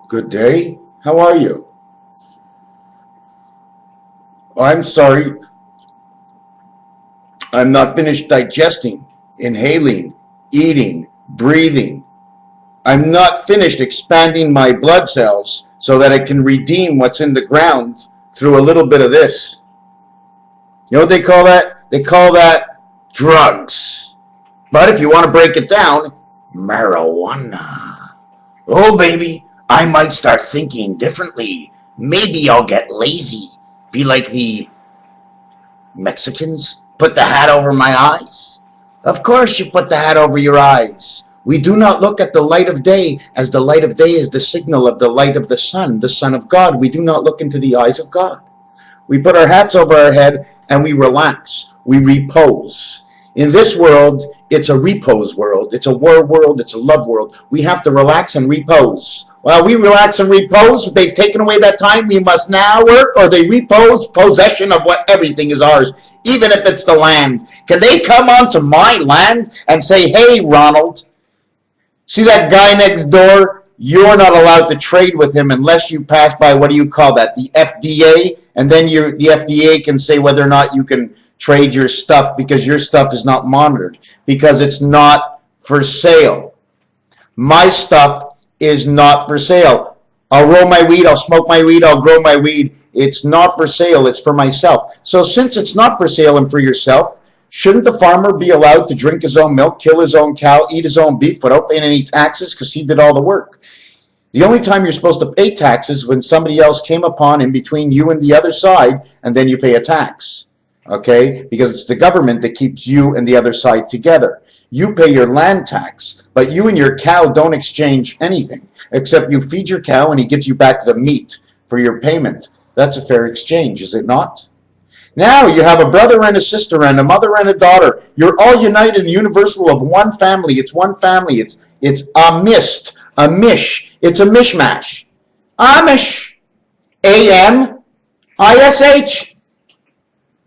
Good day. How are you? I'm sorry. I'm not finished digesting, inhaling, eating, breathing. I'm not finished expanding my blood cells so that I can redeem what's in the ground through a little bit of this. You know what they call that? They call that drugs. But if you want to break it down, marijuana. Oh, baby, I might start thinking differently. Maybe I'll get lazy. Be like the Mexicans. Put the hat over my eyes. Of course you put the hat over your eyes. We do not look at the light of day, as the light of day is the signal of the light of the Son of God. We do not look into the eyes of God. We put our hats over our head and we relax. We repose. In this world, it's a repose world. It's a war world. It's a love world. We have to relax and repose. While we relax and repose, they've taken away that time. We must now work, or they repose possession of what everything is ours, even if it's the land. Can they come onto my land and say, hey, Ronald, see that guy next door? You're not allowed to trade with him unless you pass by, what do you call that, the FDA? And then the FDA can say whether or not you can trade your stuff, because your stuff is not monitored, because it's not for sale. My stuff is not for sale. I'll roll my weed, I'll smoke my weed, I'll grow my weed. It's not for sale, it's for myself. So since it's not for sale and for yourself, shouldn't the farmer be allowed to drink his own milk, kill his own cow, eat his own beef without paying any taxes because he did all the work? The only time you're supposed to pay taxes is when somebody else came upon in between you and the other side, and then you pay a tax. Okay, because it's the government that keeps you and the other side together. You pay your land tax, but you and your cow don't exchange anything, except you feed your cow and he gives you back the meat for your payment. That's a fair exchange, is it not? Now you have a brother and a sister and a mother and a daughter. You're all united and universal of one family. It's one family. It's a mist, a mish. It's a mishmash. Amish. A-M-I-S-H.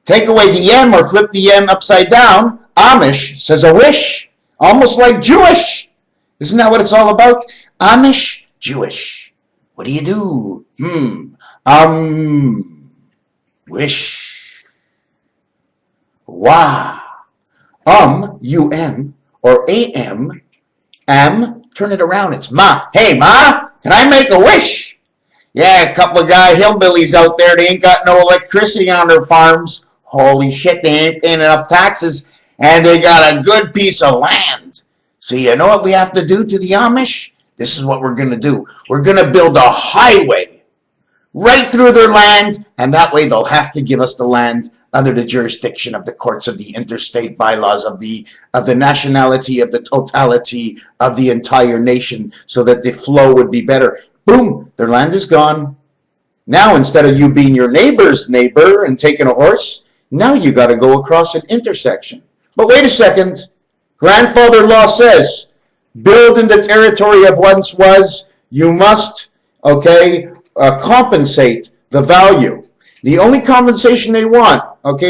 Take away the M or flip the M upside down. Amish says a wish, almost like Jewish. Isn't that what it's all about? Amish, Jewish. What do you do? Wish. Wah. U-M, or A-M, turn it around, it's ma. Hey, ma, can I make a wish? Yeah, a couple of hillbillies out there, they ain't got no electricity on their farms. Holy shit, they ain't paying enough taxes, and they got a good piece of land. So you know what we have to do to the Amish? This is what we're going to do. We're going to build a highway right through their land, and that way they'll have to give us the land under the jurisdiction of the courts of the interstate bylaws of the nationality, of the totality of the entire nation, so that the flow would be better. Boom, their land is gone. Now, instead of you being your neighbor's neighbor and taking a horse, now you got to go across an intersection. But wait a second. Grandfather law says, build in the territory of once was, you must, compensate the value. The only compensation they want,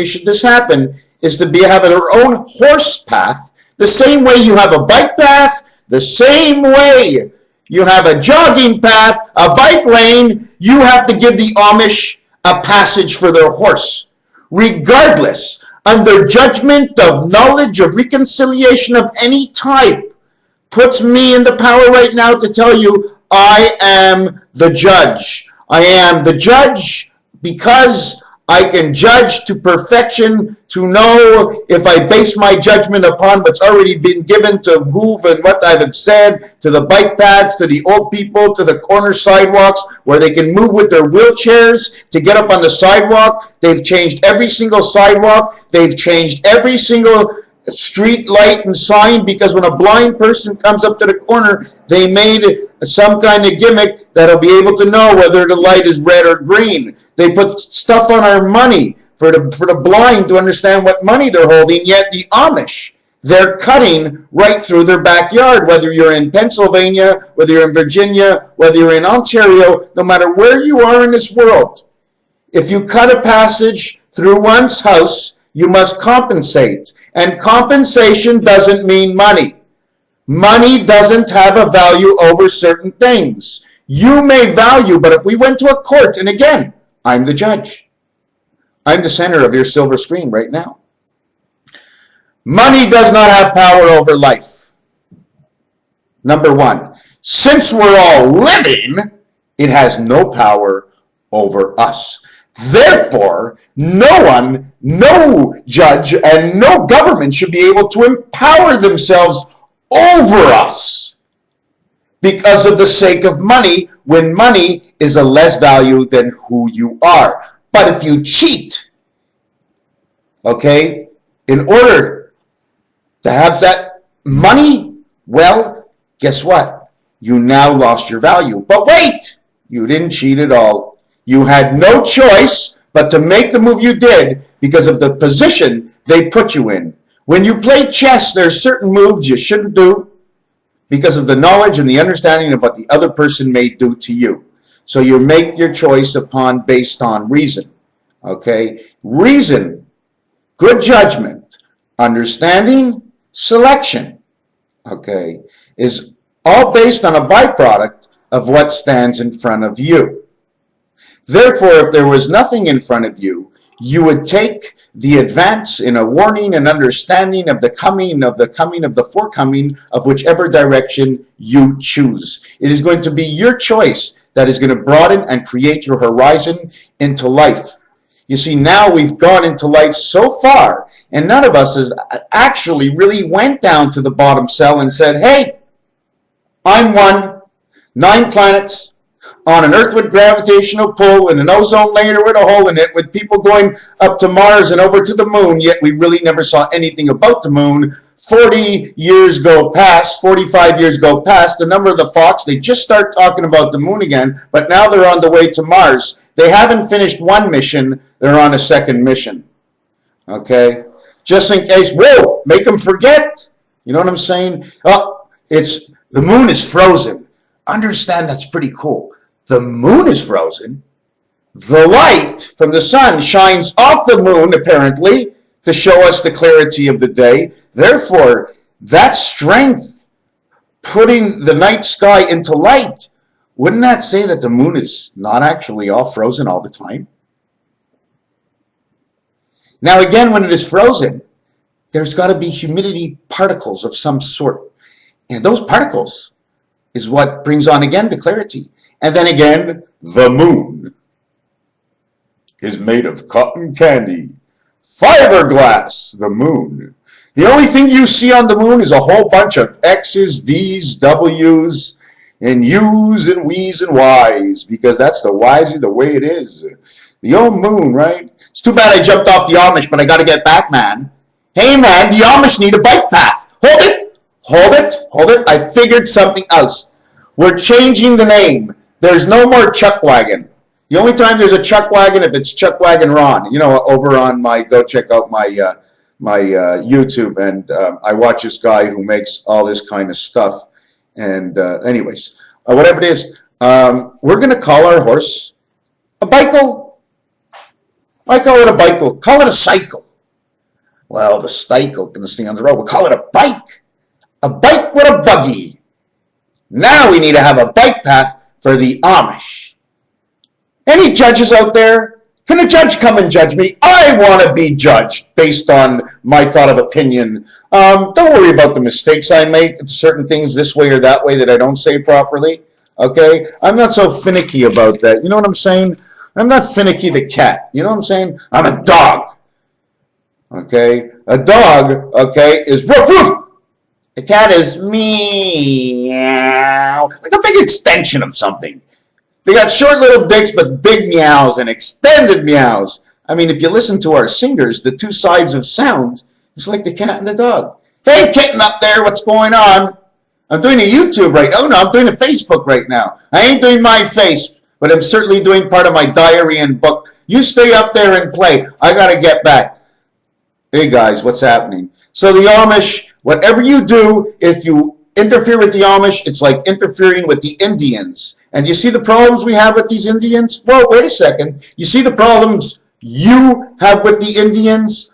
should this happen, is to have their own horse path, the same way you have a bike path, the same way you have a jogging path, a bike lane, you have to give the Amish a passage for their horse. Regardless, under judgment of knowledge of reconciliation of any type, puts me in the power right now to tell you, I am the judge. I am the judge because I can judge to perfection, to know if I base my judgment upon what's already been given to who and what I've said, to the bike paths, to the old people, to the corner sidewalks where they can move with their wheelchairs to get up on the sidewalk. They've changed every single sidewalk. They've changed every single street light and sign, because when a blind person comes up to the corner, they made some kind of gimmick that'll be able to know whether the light is red or green. They put stuff on our money for the blind to understand what money they're holding, yet the Amish, they're cutting right through their backyard, whether you're in Pennsylvania, whether you're in Virginia, whether you're in Ontario, no matter where you are in this world. If you cut a passage through one's house, you must compensate. And compensation doesn't mean money. Money doesn't have a value over certain things. You may value, but if we went to a court, and again, I'm the judge. I'm the center of your silver screen right now. Money does not have power over life. Number one, since we're all living, it has no power over us. Therefore, no one, no judge, and no government should be able to empower themselves over us because of the sake of money, when money is a less value than who you are. But if you cheat, okay, in order to have that money, well, guess what? You now lost your value. But wait, you didn't cheat at all. You had no choice but to make the move you did because of the position they put you in. When you play chess, there are certain moves you shouldn't do because of the knowledge and the understanding of what the other person may do to you. So you make your choice based on reason. Okay? Reason, good judgment, understanding, selection, okay, is all based on a byproduct of what stands in front of you. Therefore, if there was nothing in front of you, you would take the advance in a warning and understanding of the coming of the forecoming of whichever direction you choose. It is going to be your choice that is going to broaden and create your horizon into life. You see, now we've gone into life so far, and none of us has actually really went down to the bottom cell and said, hey, I'm 9 planets, on an Earth with gravitational pull and an ozone layer with a hole in it, with people going up to Mars and over to the moon, yet we really never saw anything about the moon. 40 years go past, 45 years go past, the number of the Fox, they just start talking about the moon again, but now they're on the way to Mars. They haven't finished one mission, they're on a second mission. Okay? Just in case, whoa, make them forget. You know what I'm saying? Oh, the moon is frozen. Understand that's pretty cool. The moon is frozen. The light from the sun shines off the moon, apparently, to show us the clarity of the day. Therefore, that strength, putting the night sky into light, wouldn't that say that the moon is not actually all frozen all the time? Now, again, when it is frozen, there's got to be humidity particles of some sort. And those particles is what brings on again the clarity. And then again, the moon is made of cotton candy. Fiberglass, the moon. The only thing you see on the moon is a whole bunch of X's, V's, W's, and U's, and We's, and Y's, because that's the way it is. The old moon, right? It's too bad I jumped off the Amish, but I got to get back, man. Hey, man, the Amish need a bike path. Hold it, hold it, hold it. I figured something else. We're changing the name. There's no more Chuck Wagon. The only time there's a Chuck Wagon if it's Chuck Wagon Ron. You know, over on go check out my YouTube, and I watch this guy who makes all this kind of stuff. And anyways, whatever it is, we're going to call our horse a bicycle. I call it a bicycle. Call it a cycle. Well, the cycle going to stay on the road. We'll call it a bike. A bike with a buggy. Now we need to have a bike path for the Amish. Any judges out there? Can a judge come and judge me? I want to be judged based on my thought of opinion. Don't worry about the mistakes I make, certain things this way or that way that I don't say properly. Okay? I'm not so finicky about that. You know what I'm saying? I'm not finicky the cat. You know what I'm saying? I'm a dog. Okay? A dog, okay, is woof woof. The cat is meow, like a big extension of something. They got short little dicks, but big meows and extended meows. I mean, if you listen to our singers, the two sides of sound, it's like the cat and the dog. Hey, kitten up there, what's going on? I'm doing a YouTube right now. Oh, no, I'm doing a Facebook right now. I ain't doing my face, but I'm certainly doing part of my diary and book. You stay up there and play. I got to get back. Hey, guys, what's happening? So the Amish, whatever you do, if you interfere with the Amish, it's like interfering with the Indians. And you see the problems we have with these Indians? Well, wait a second. You see the problems you have with the Indians?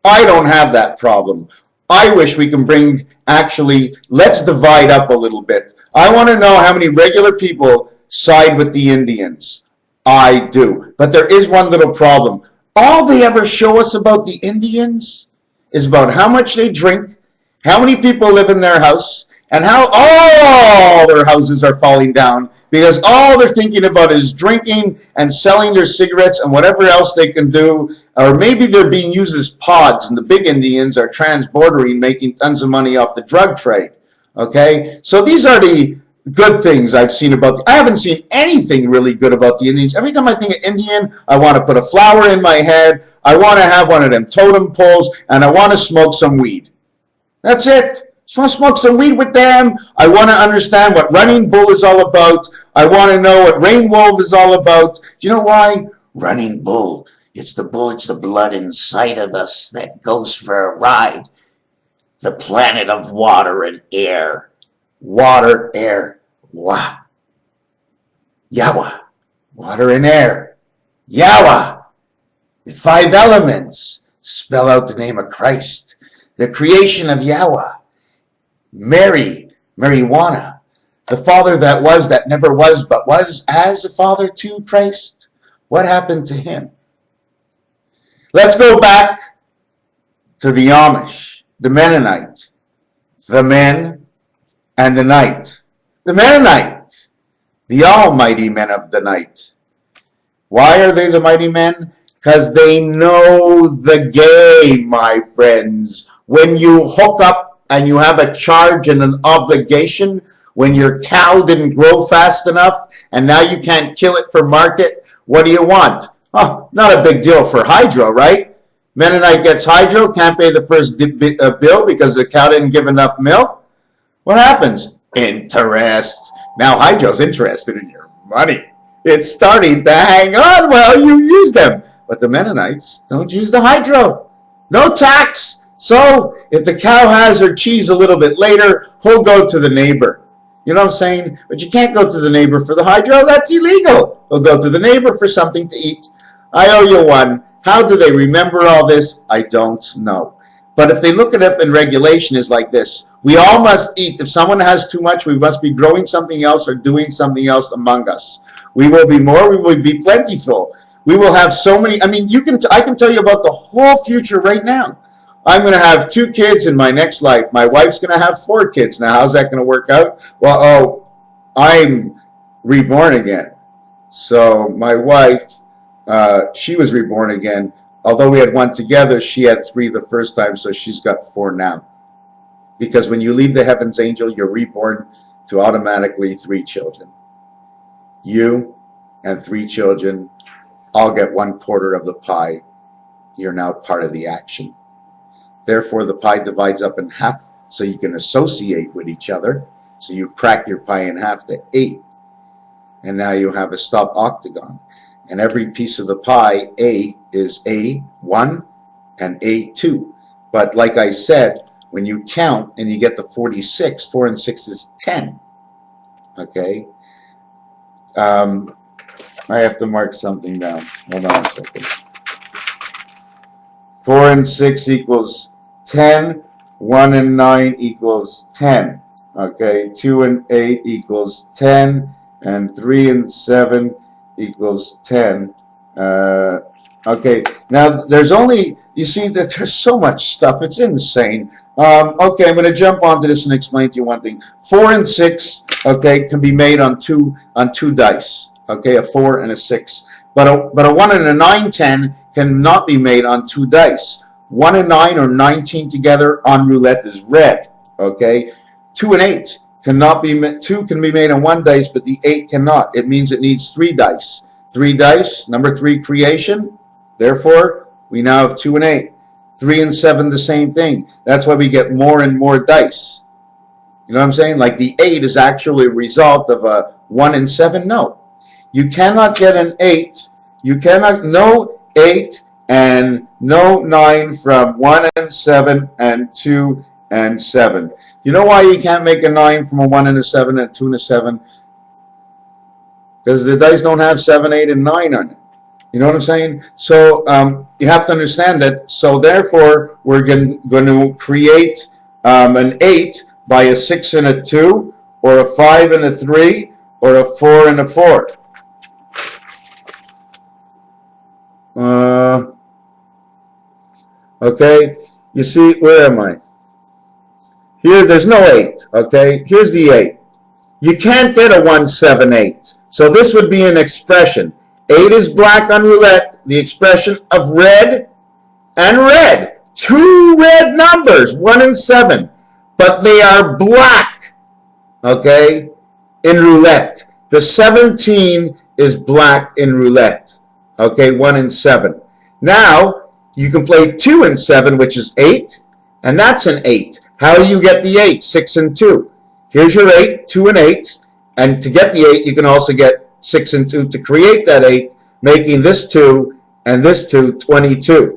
I don't have that problem. I wish we can bring, actually, let's divide up a little bit. I want to know how many regular people side with the Indians. I do. But there is one little problem. All they ever show us about the Indians is about how much they drink, how many people live in their house, and how all their houses are falling down because all they're thinking about is drinking and selling their cigarettes and whatever else they can do. Or maybe they're being used as pods, and the big Indians are transbordering, making tons of money off the drug trade. Okay? So these are the good things I've seen about. I haven't seen anything really good about the Indians. Every time I think of Indian, I want to put a flower in my head. I want to have one of them totem poles, and I want to smoke some weed. That's it. Just want to smoke some weed with them. I want to understand what Running Bull is all about. I want to know what Rain Wolf is all about. Do you know why? Running Bull. It's the blood inside of us that goes for a ride. The planet of water and air. Water, air, Wah. Yawa. Water and air. Yawa. The 5 elements. Spell out the name of Christ. The creation of Yawa. Mary, marijuana, the father that was, that never was, but was as a father to Christ. What happened to him? Let's go back to the Amish, the Mennonite, the men and the night. The Mennonite, the almighty men of the night. Why are they the mighty men? Because they know the game, my friends. When you hook up and you have a charge and an obligation, when your cow didn't grow fast enough and now you can't kill it for market, what do you want? Oh, not a big deal for hydro, right? Mennonite gets hydro, can't pay the first bill because the cow didn't give enough milk. What happens? Interest. Now hydro's interested in your money. It's starting to hang on while you use them. But the Mennonites don't use the hydro. No tax. So if the cow has her cheese a little bit later, he'll go to the neighbor. You know what I'm saying? But you can't go to the neighbor for the hydro. That's illegal. He'll go to the neighbor for something to eat. I owe you one. How do they remember all this? I don't know. But if they look it up in regulation, is like this. We all must eat. If someone has too much, we must be growing something else or doing something else among us. We will be more. We will be plentiful. We will have so many. I mean, I can tell you about the whole future right now. I'm going to have 2 kids in my next life. My wife's going to have 4 kids. Now, how's that going to work out? Well, I'm reborn again. So my wife, she was reborn again. Although we had 1 together, she had 3 the first time, so she's got 4 now. Because when you leave the heavens angel, you're reborn to automatically 3 children. You and 3 children all get 1/4 of the pie. You're now part of the action. Therefore, the pie divides up in half so you can associate with each other. So you crack your pie in half to 8. And now you have a stop octagon. And every piece of the pie, A, is A1 and A2. But like I said, when you count and you get to 46, 4 and 6 is 10. Okay? I have to mark something down. Hold on a second. 4 and 6 equals 10. 1 and 9 equals 10. Okay, 2 and 8 equals 10. And 3 and 7 equals 10. Okay, now there's only, you see that there's so much stuff. It's insane. Okay, I'm going to jump onto this and explain to you one thing. 4 and 6, okay, can be made on two dice. Okay, a 4 and a 6. But a 1 and a 9, 10 cannot be made on 2 dice. 1 and 9 or 19 together on roulette is red. Okay, 2 and 8 cannot be made. 2 can be made on 1 dice, but the 8 cannot. It means it needs 3 dice. 3 dice, number 3 creation. Therefore, we now have 2 and 8. 3 and 7 the same thing. That's why we get more and more dice. You know what I'm saying? Like the 8 is actually a result of a 1 and 7. No. You cannot get an 8. You cannot, no 8 and no 9 from 1 and 7 and 2 and 7. You know why you can't make a 9 from a 1 and a 7 and a 2 and a 7? Because the dice don't have 7, 8, and 9 on it. You know what I'm saying? So you have to understand that. So therefore, we're going to create an 8 by a 6 and a 2, or a 5 and a 3, or a 4 and a 4. Okay, you see, where am I? Here, there's no 8, okay? Here's the 8. You can't get a 178. So this would be an expression. 8 is black on roulette, the expression of red and red. 2 red numbers, 1 and 7. But they are black, okay, in roulette. The 17 is black in roulette, okay, 1 and 7. Now, you can play 2 and 7, which is 8, and that's an 8. How do you get the 8? 6 and 2. Here's your 8, 2 and 8, and to get the 8, you can also get 6 and 2 to create that 8, making this 2 and this 2 22.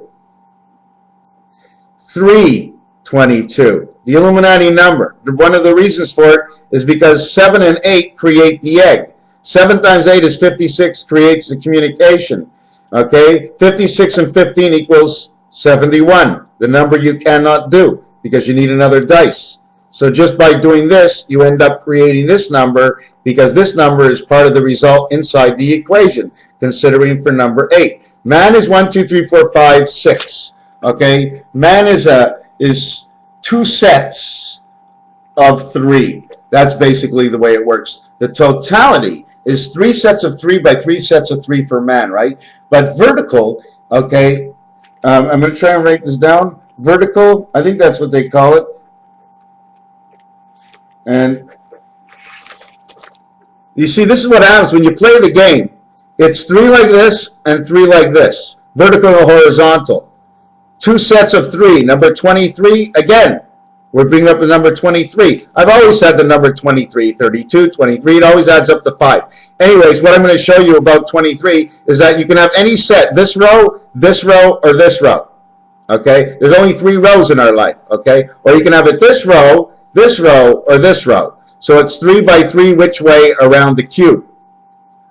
322, the Illuminati number. One of the reasons for it is because 7 and 8 create the egg. 7 times 8 is 56, creates the communication. Okay, 56 and 15 equals 71, the number you cannot do because you need another dice. So just by doing this, you end up creating this number because this number is part of the result inside the equation, considering for number 8. Man is 1, 2, 3, 4, 5, 6. Okay, man is 2 sets of 3. That's basically the way it works. The totality is 3 sets of 3 by 3 sets of 3 for man, right? But vertical, okay, I'm going to try and write this down. Vertical, I think that's what they call it. And you see, this is what happens when you play the game. It's 3 like this and 3 like this. Vertical and horizontal. 2 sets of 3. Number 23, again, we're bringing up the number 23. I've always had the number 23, 32, 23. It always adds up to 5. Anyways, what I'm going to show you about 23 is that you can have any set, this row, or this row. Okay? There's only 3 rows in our life. Okay? Or you can have it this row, or this row. So it's 3 by 3 which way around the cube.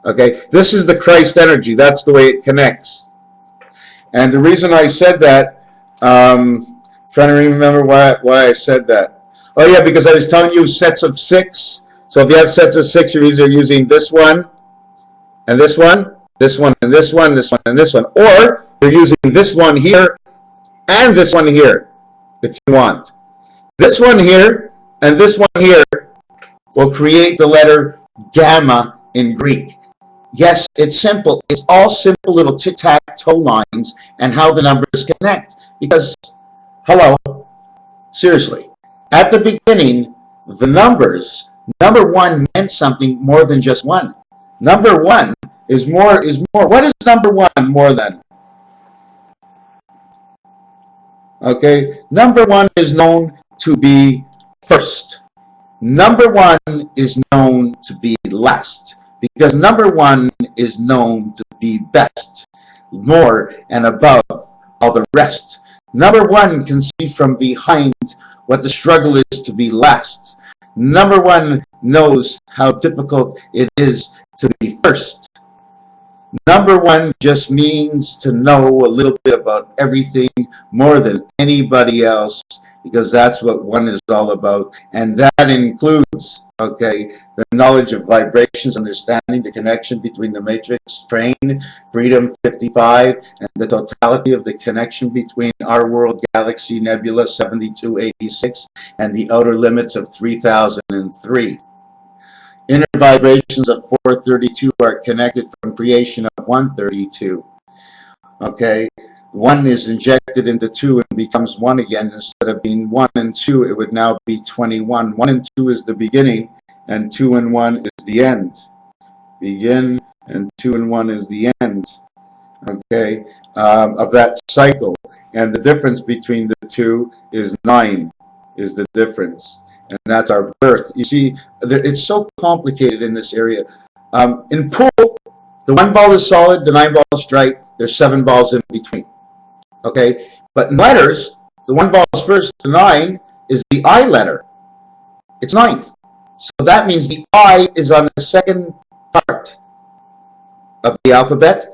Okay? This is the Christ energy. That's the way it connects. And the reason I said that, trying to remember why I said that. Oh yeah, because I was telling you sets of 6. So if you have sets of 6, you're either using this one, and this one, this one, and this one, this one, and this one. Or you're using this one here, and this one here, if you want. This one here, and this one here will create the letter gamma in Greek. Yes, it's simple. It's all simple little tic-tac-toe lines and how the numbers connect. Because, hello, seriously, at the beginning, the numbers, number 1 meant something more than just 1. Number 1 is more. What is number 1 more than? Okay, number 1 is known to be first. Number 1 is known to be last. Because number 1 is known to be best, more and above all the rest. Number 1 can see from behind what the struggle is to be last. Number 1 knows how difficult it is to be first. Number 1 just means to know a little bit about everything more than anybody else, because that's what 1 is all about. And that includes, okay, the knowledge of vibrations, understanding the connection between the matrix, train, freedom 55, and the totality of the connection between our world, galaxy, nebula 7286, and the outer limits of 3003. Inner vibrations of 432 are connected from creation of 132. Okay, 1 is injected into 2 and becomes 1 again. Instead of being 1 and 2, it would now be 21. 1 and 2 is the beginning, and 2 and 1 is the end. Begin, and 2 and 1 is the end, okay, of that cycle. And the difference between the 2 is 9, is the difference. And that's our birth. You see, it's so complicated in this area. In pool, the 1 ball is solid, the 9 balls straight, there's 7 balls in between. Okay, but in letters, the 1 ball is first, the 9 is the I letter. It's 9th. So that means the I is on the second part of the alphabet,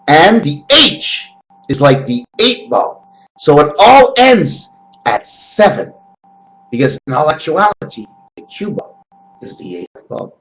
and the H is like the 8 ball. So it all ends at 7. Because in all actuality, the cue ball is the 8th ball.